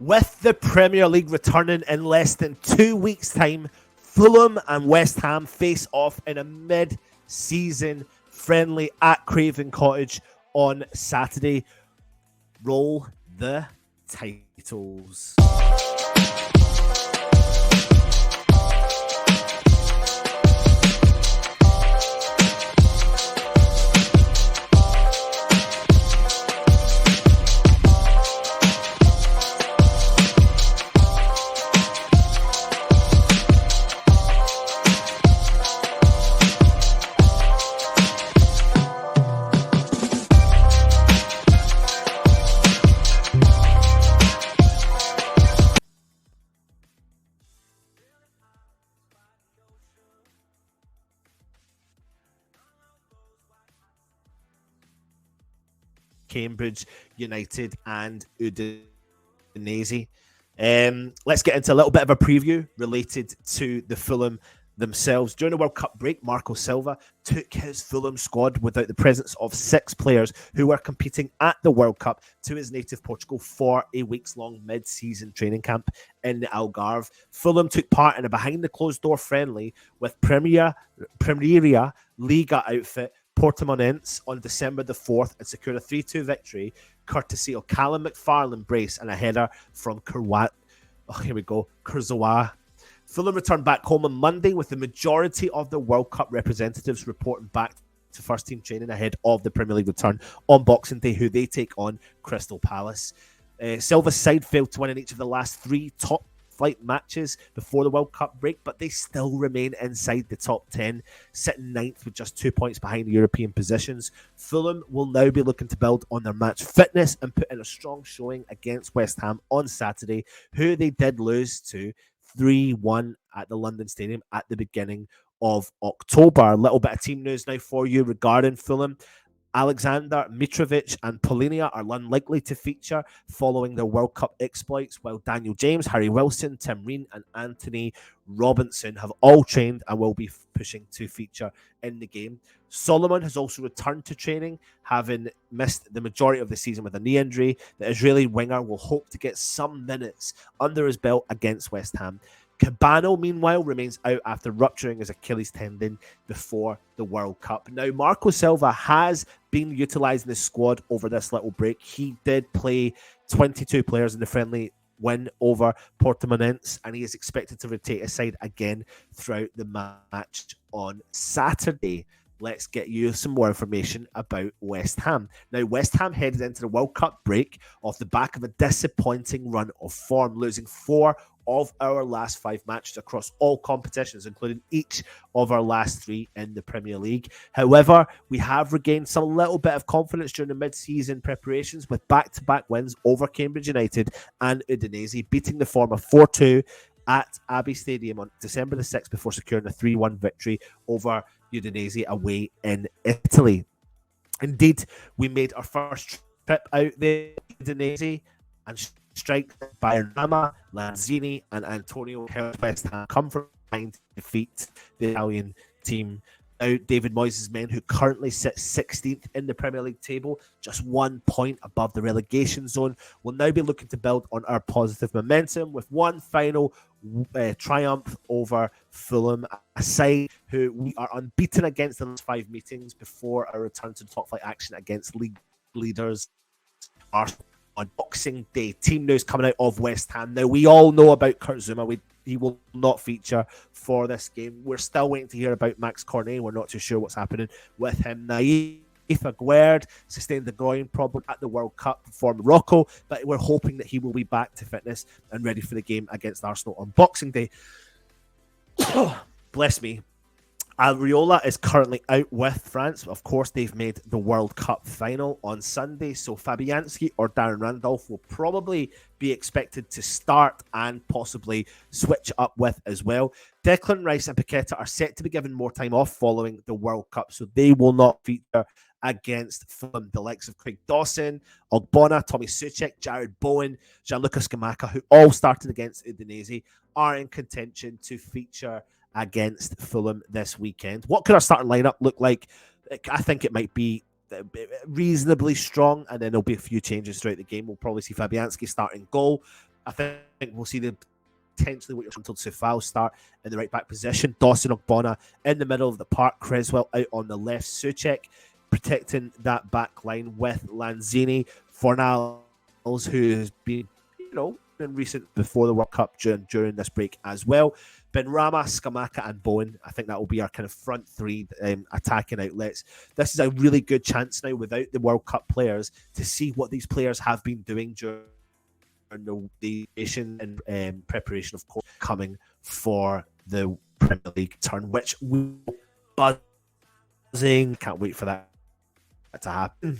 With the Premier League returning in less than 2 weeks' time, Fulham and West Ham face off in a mid-season friendly at Craven Cottage on Saturday. Roll the titles. Cambridge United and Udinese. Let's get into a little bit of a preview related to the Fulham themselves. During the World Cup break, Marco Silva took his Fulham squad without the presence of 6 players who were competing at the World Cup to his native Portugal for a weeks-long mid-season training camp in the Algarve. Fulham took part in a behind-the-closed-door friendly with Premier Liga outfit Portimonense on December the 4th and secured a 3-2 victory courtesy of Callum McFarlane brace and a header from Kurzawa. Fulham returned back home on Monday with the majority of the World Cup representatives reporting back to first team training ahead of the Premier League return on Boxing Day, who they take on Crystal Palace. Silva's side failed to win in each of the last 3 top flight matches before the World Cup break, but they still remain inside the top 10, sitting 9th with just 2 points behind the European positions. Fulham will now be looking to build on their match fitness and put in a strong showing against West Ham on Saturday, who they did lose to 3-1 at the London Stadium at the beginning of October. A little bit of team news now for you regarding Fulham. Alexander Mitrovic and Polinia are unlikely to feature following their World Cup exploits, while Daniel James, Harry Wilson, Tim Ream and Anthony Robinson have all trained and will be pushing to feature in the game. Solomon has also returned to training, having missed the majority of the season with a knee injury. The Israeli winger will hope to get some minutes under his belt against West Ham. Cabano, meanwhile, remains out after rupturing his Achilles tendon before the World Cup. Now, Marco Silva has been utilising the squad over this little break. He did play 22 players in the friendly win over Portimonense, and he is expected to rotate his side again throughout the match on Saturday. Let's get you some more information about West Ham. Now, West Ham headed into the World Cup break off the back of a disappointing run of form, losing 4 of our last 5 matches across all competitions, including each of our last 3 in the Premier League. However, we have regained some little bit of confidence during the mid-season preparations with back-to-back wins over Cambridge United and Udinese, beating the former 4-2 at Abbey Stadium on December the 6th before securing a 3-1 victory over Udinese away in Italy. Indeed, we made our first trip out there to Udinese and strike by Rama, Lanzini and Antonio helped West Ham come from behind to defeat the Italian team. Now, David Moyes' men, who currently sit 16th in the Premier League table, just 1 point above the relegation zone, will now be looking to build on our positive momentum with one final triumph over Fulham, a side who we are unbeaten against in the last 5 meetings before our return to the top flight action against league leaders Arsenal on Boxing Day. Team news coming out of West Ham. Now, we all know about Kurt Zouma. He will not feature for this game. We're still waiting to hear about Max Cornet. We're not too sure what's happening with him. Naif Aguerd sustained the groin problem at the World Cup for Morocco, but we're hoping that he will be back to fitness and ready for the game against Arsenal on Boxing Day. Bless me. Alriola is currently out with France. Of course, they've made the World Cup final on Sunday, so Fabianski or Darren Randolph will probably be expected to start and possibly switch up with as well. Declan Rice and Paqueta are set to be given more time off following the World Cup, so they will not feature against Fulham. The likes of Craig Dawson, Ogbonna, Tommy Suchek, Jared Bowen, Gianluca Scamacca, who all started against Udinese, are in contention to feature against Fulham this weekend. What could our starting lineup look like? I think it might be reasonably strong, and then there'll be a few changes throughout the game. We'll probably see Fabianski starting goal. I think we'll see the potentially what you're until Sufal start in the right back position. Dawson Ogbonna in the middle of the park. Creswell out on the left. Suchek protecting that back line with Lanzini. Fornals, who's been, in recent before the World Cup during this break as well. Benrahma, Skamaka, and Bowen. I think that will be our kind of front three attacking outlets. This is a really good chance now without the World Cup players to see what these players have been doing during the nation and preparation, of course, coming for the Premier League turn, which we buzzing. Can't wait for that to happen.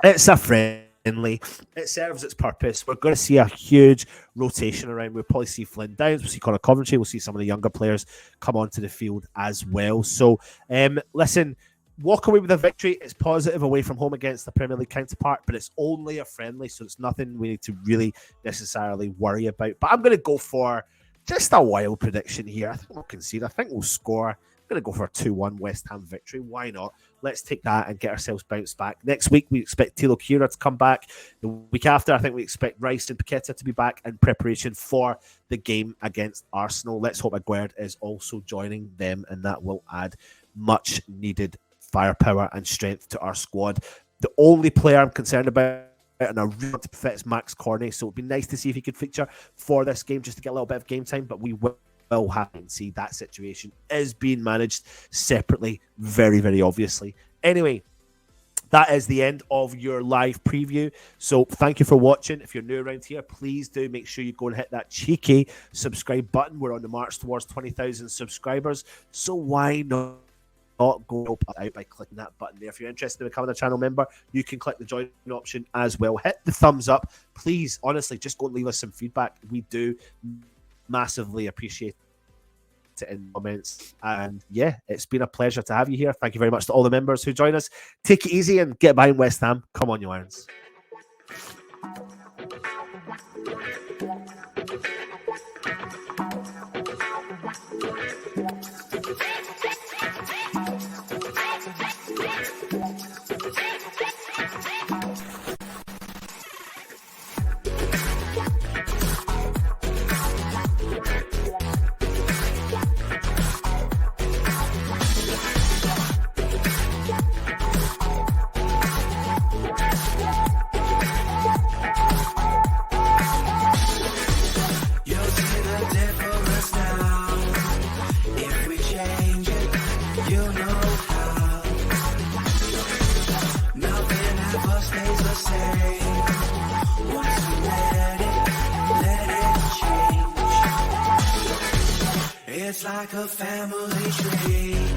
It's a friendly. It serves its purpose. We're going to see a huge rotation around. We'll probably see Flynn Downs. We'll see Conor Coventry. We'll see some of the younger players come onto the field as well. So, listen, walk away with a victory. It's positive away from home against the Premier League counterpart, but it's only a friendly, so it's nothing we need to really necessarily worry about. But I'm going to go for just a wild prediction here. I think we'll concede. I think we'll score. I'm going to go for a 2-1 West Ham victory. Why not? Let's take that and get ourselves bounced back. Next week, we expect Tilo Kira to come back. The week after, I think we expect Rice and Paqueta to be back in preparation for the game against Arsenal. Let's hope Aguerd is also joining them, and that will add much needed firepower and strength to our squad. The only player I'm concerned about and I really want to fit is Max Corney, so it'd be nice to see if he could feature for this game just to get a little bit of game time, but we will have to see that situation is being managed separately, very, very obviously. Anyway, that is the end of your live preview. So thank you for watching. If you're new around here, please do make sure you go and hit that cheeky subscribe button. We're on the march towards 20,000 subscribers, so why not go help out by clicking that button there. If you're interested in becoming a channel member, you can click the join option as well. Hit the thumbs up. Please, honestly, just go and leave us some feedback. We do massively appreciate it in comments. And yeah, it's been a pleasure to have you here. Thank you very much to all the members who join us. Take it easy and get behind West Ham. Come on, you Irons. It's like a family tree.